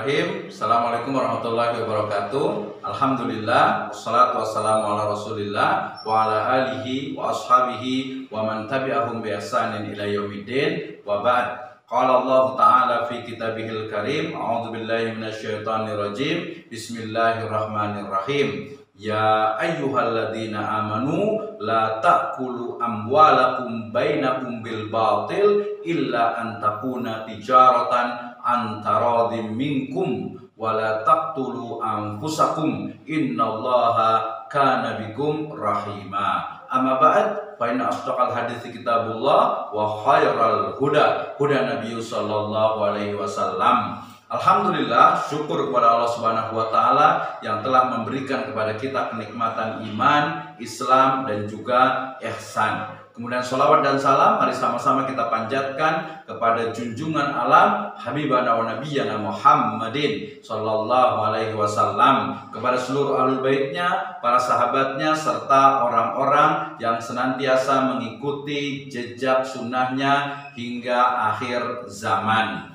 Bismillahirrahmanirrahim. Assalamualaikum warahmatullahi wabarakatuh. Alhamdulillah, wassalatu wassalamu ala rasulillah wa ala alihi wa ashabihi wa man tabi'ahum bi ihsanin ila yaumiddin wa ba'd. Qala Allah Ta'ala fi kitabihil karim, a'udzu billahi minasyaitonir rajim. Bismillahirrahmanirrahim. Ya ayyuhalladzina amanu la ta'kulu amwalakum bainakum bil batil illa an takuna tijaratan antaradhim minkum wala taqtulu anfusakum innallaha kana bikum rahima. Amma ba'd, fa inna asdaqal hadithi kitabullah wa khairal huda Nabi sallallahu alaihi wasallam. Alhamdulillah, syukur kepada Allah Subhanahu wa taala yang telah memberikan kepada kita kenikmatan iman, Islam dan juga ihsan. Kemudian sholawat dan salam mari sama-sama kita panjatkan kepada junjungan alam Habibana wa Nabiyana Muhammadin sallallahu alaihi wasallam, kepada seluruh ahlul baitnya, para sahabatnya, serta orang-orang yang senantiasa mengikuti jejak sunnahnya hingga akhir zaman.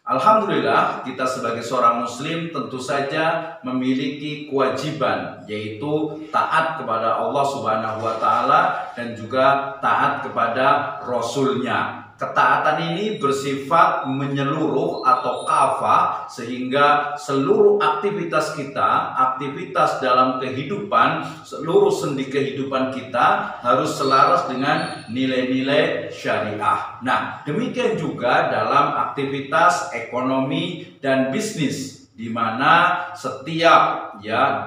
Alhamdulillah, kita sebagai seorang muslim tentu saja memiliki kewajiban, yaitu taat kepada Allah Subhanahu wa taala dan juga taat kepada Rasulnya. Ketaatan ini bersifat menyeluruh atau kafah, sehingga seluruh aktivitas kita, aktivitas dalam kehidupan, seluruh sendi kehidupan kita harus selaras dengan nilai-nilai syariah. Nah, demikian juga dalam aktivitas ekonomi dan bisnis, di mana setiap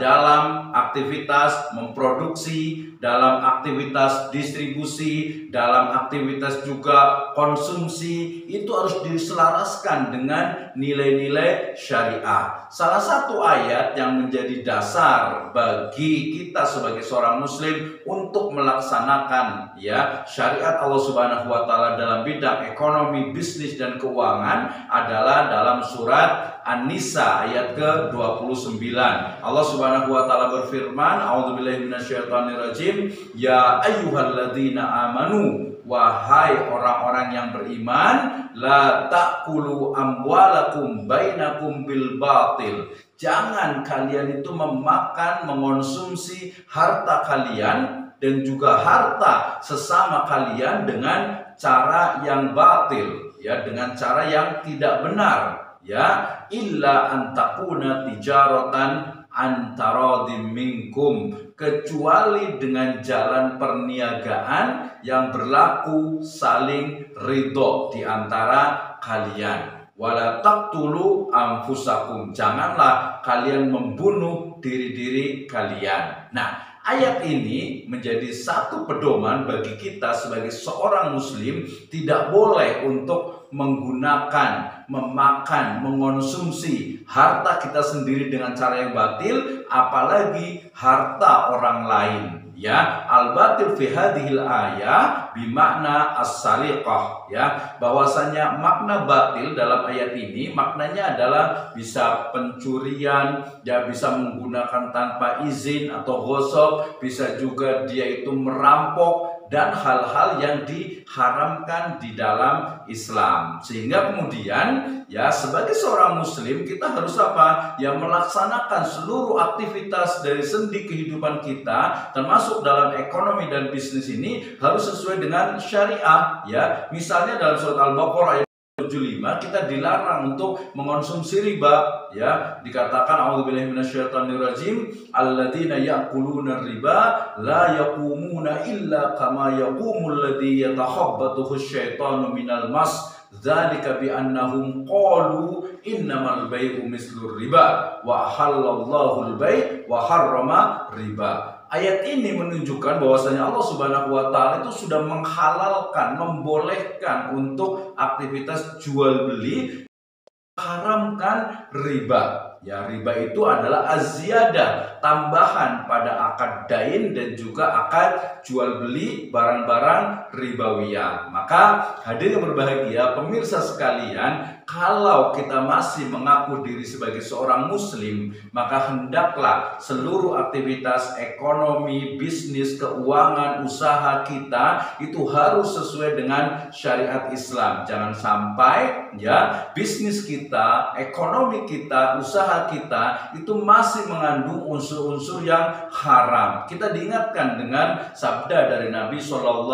dalam aktivitas memproduksi, dalam aktivitas distribusi, dalam aktivitas juga konsumsi, itu harus diselaraskan dengan nilai-nilai syariah. Salah satu ayat yang menjadi dasar bagi kita sebagai seorang muslim untuk melaksanakan syariat Allah Subhanahu wa taala dalam bidang ekonomi, bisnis dan keuangan adalah dalam surat An-Nisa ayat ke-29. Allah Subhanahu wa taala berfirman, a'udzubillahi minasyaitonirrajim, ya ayyuhalladzina amanu, wahai orang-orang yang beriman, la ta'kulu amwalakum bainakum bil batil. Jangan kalian itu memakan, mengonsumsi harta kalian dan juga harta sesama kalian dengan cara yang batil, dengan cara yang tidak benar. Illa antakuna tijaratan antaradhim minkum, kecuali dengan jalan perniagaan yang berlaku saling ridho di antara kalian. Wala taqtulu anfusakum, janganlah kalian membunuh diri-diri kalian. Nah, ayat ini menjadi satu pedoman bagi kita sebagai seorang muslim, tidak boleh untuk menggunakan, memakan, mengonsumsi harta kita sendiri dengan cara yang batil, apalagi harta orang lain. Al-batil fi hadhil ayah bimakna as-sariqah, bahwasanya makna batil dalam ayat ini maknanya adalah bisa pencurian, bisa menggunakan tanpa izin atau ghosab, bisa juga dia itu merampok dan hal-hal yang diharamkan di dalam Islam. Sehingga kemudian sebagai seorang muslim kita harus apa? Melaksanakan seluruh aktivitas dari sendi kehidupan kita, termasuk dalam ekonomi dan bisnis ini harus sesuai dengan syariah. Misalnya dalam surat Al-Baqarah ayat 75 kita dilarang untuk mengonsumsi riba. Dikatakan a'udzubillahi minasyaitonirrajim, alladzina ya'kuluna riba la yaqumuna illa kama yaqumul ladzi yatakhabbathu asyaitanu minal mas, dzalika bi annahum qalu innamal bai'u mislur riba wa halallahu al-bai' wa harrama riba. Ayat ini menunjukkan bahwasanya Allah Subhanahu wa taala itu sudah menghalalkan, membolehkan untuk aktivitas jual beli, haramkan riba. Riba itu adalah az-ziyadah, tambahan pada akad dain dan juga akad jual beli barang-barang ribawiyah. Maka hadirin berbahagia, pemirsa sekalian, kalau kita masih mengaku diri sebagai seorang muslim, maka hendaklah seluruh aktivitas ekonomi, bisnis, keuangan, usaha kita itu harus sesuai dengan syariat Islam. Jangan sampai ya bisnis kita, ekonomi kita, usaha kita itu masih mengandung unsur-unsur yang haram. Kita diingatkan dengan sabda dari Nabi SAW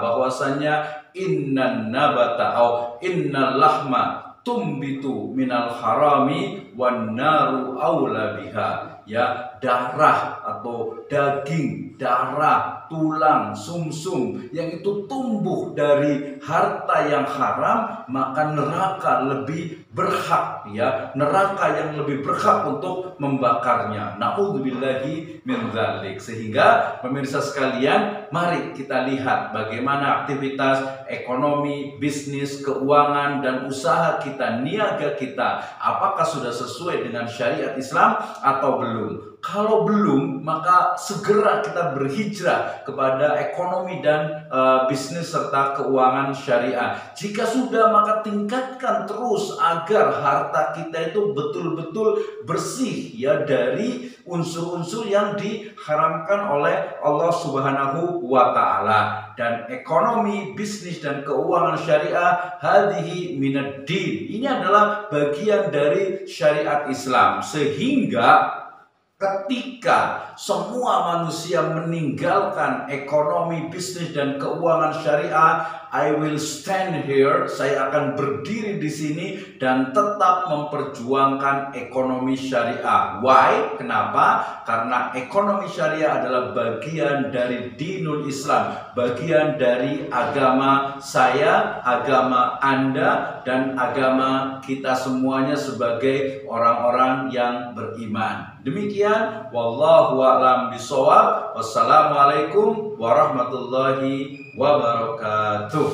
bahwasanya innan nabata au innal lahma tumbitu minal harami wan naru aula biha. Ya, darah atau daging, darah, tulang, sumsum yang itu tumbuh dari harta yang haram, maka neraka lebih berhak, ya, neraka yang lebih berhak untuk membakarnya. Na'udzubillahi min dzalik. Sehingga pemirsa sekalian, mari kita lihat bagaimana aktivitas ekonomi, bisnis, keuangan dan usaha kita, niaga kita, apakah sudah sesuai dengan syariat Islam atau belum. Kalau belum, maka segera kita berhijrah kepada ekonomi dan bisnis serta keuangan syariah. Jika sudah, maka tingkatkan terus agar harta kita itu betul-betul bersih, ya, dari unsur-unsur yang diharamkan oleh Allah Subhanahu wa Ta'ala. Dan ekonomi, bisnis dan keuangan syariah hadhihi minaddin. Ini adalah bagian dari syariat Islam. Sehingga ketika semua manusia meninggalkan ekonomi, bisnis dan keuangan syariah, I will stand here, saya akan berdiri di sini dan tetap memperjuangkan ekonomi syariah. Why? Kenapa? Karena ekonomi syariah adalah bagian dari dinul Islam, bagian dari agama saya, agama Anda, dan agama kita semuanya sebagai orang-orang yang beriman. Demikian, wallahu a'lam bishawab. Wassalamualaikum warahmatullahi wabarakatuh.